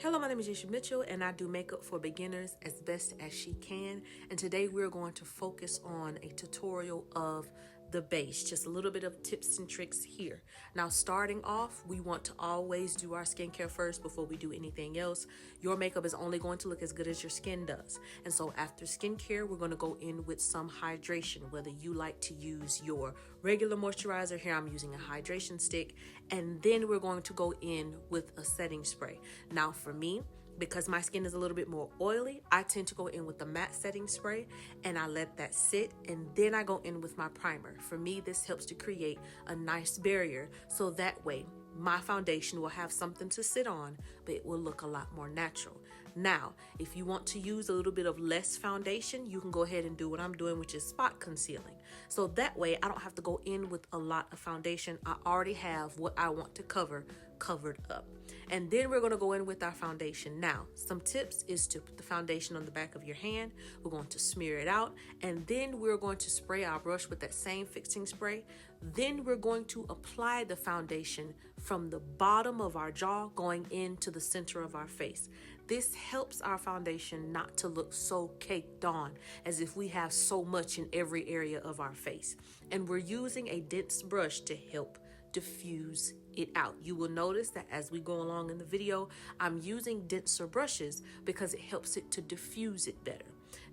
Hello, my name is Yesha Mitchell, and I do makeup for beginners as best as she can. And today we're going to focus on a tutorial of the base, just a little bit of tips and tricks here. Now, starting off, we want to always do our skincare first before we do anything else. Your makeup is only going to look as good as your skin does. And so after skincare, we're going to go in with some hydration, whether you like to use your regular moisturizer. Here I'm using a hydration stick, and then we're going to go in with a setting spray. Now, for me, because my skin is a little bit more oily, I tend to go in with the matte setting spray and I let that sit, and then I go in with my primer. For me, this helps to create a nice barrier, so that way my foundation will have something to sit on, but it will look a lot more natural. Now, if you want to use a little bit of less foundation, you can go ahead and do what I'm doing, which is spot concealing. So that way I don't have to go in with a lot of foundation. I already have what I want to covered up. And then we're going to go in with our foundation. Now, some tips is to put the foundation on the back of your hand. We're going to smear it out, and then we're going to spray our brush with that same fixing spray. Then we're going to apply the foundation from the bottom of our jaw going into the center of our face. This helps our foundation not to look so caked on as if we have so much in every area of our face. And we're using a dense brush to help diffuse it out. You will notice that as we go along in the video, I'm using denser brushes because it helps it to diffuse it better.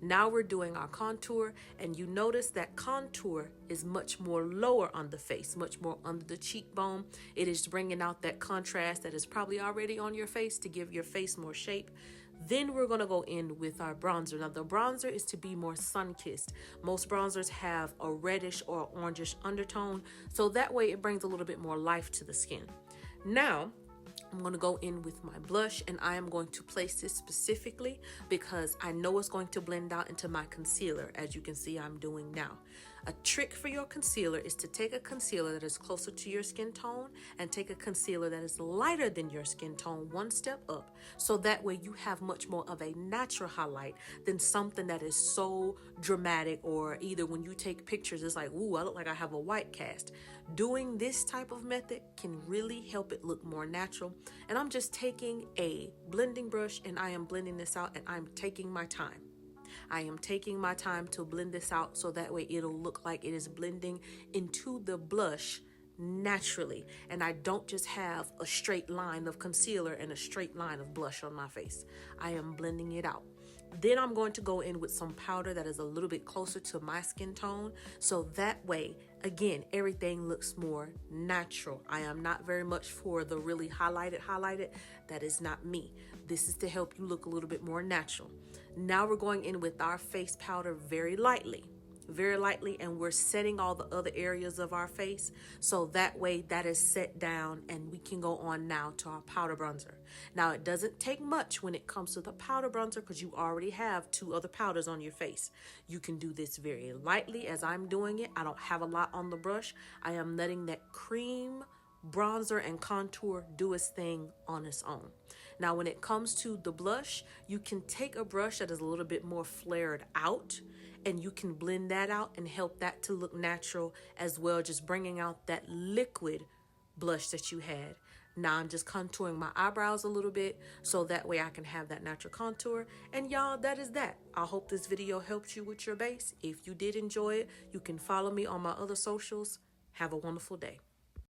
Now we're doing our contour, and you notice that contour is much more lower on the face, much more under the cheekbone. It is bringing out that contrast that is probably already on your face to give your face more shape. Then we're going to go in with our bronzer. Now, the bronzer is to be more sun-kissed. Most bronzers have a reddish or orangish undertone, so that way it brings a little bit more life to the skin. Now, I'm going to go in with my blush, and I am going to place this specifically because I know it's going to blend out into my concealer, as you can see I'm doing now. A trick for your concealer is to take a concealer that is closer to your skin tone and take a concealer that is lighter than your skin tone one step up, so that way you have much more of a natural highlight than something that is so dramatic, or either when you take pictures it's like, ooh, I look like I have a white cast. Doing this type of method can really help it look more natural. And I'm just taking a blending brush and I am blending this out, and I'm taking my time. I am taking my time to blend this out so that way it'll look like it is blending into the blush naturally, and I don't just have a straight line of concealer and a straight line of blush on my face. I am blending it out. Then I'm going to go in with some powder that is a little bit closer to my skin tone, so that way, again, everything looks more natural. I am not very much for the really highlighted. That is not me. This is to help you look a little bit more natural. Now we're going in with our face powder very lightly, and we're setting all the other areas of our face, so that way that is set down, and we can go on now to our powder bronzer. Now, it doesn't take much when it comes to the powder bronzer because you already have two other powders on your face. You can do this very lightly as I'm doing it. I don't have a lot on the brush. I am letting that cream bronzer and contour do its thing on its own. Now, when it comes to the blush, you can take a brush that is a little bit more flared out, and you can blend that out and help that to look natural as well, just bringing out that liquid blush that you had. Now I'm just contouring my eyebrows a little bit so that way I can have that natural contour. And y'all, that is that. I hope this video helped you with your base. If you did enjoy it, you can follow me on my other socials. Have a wonderful day.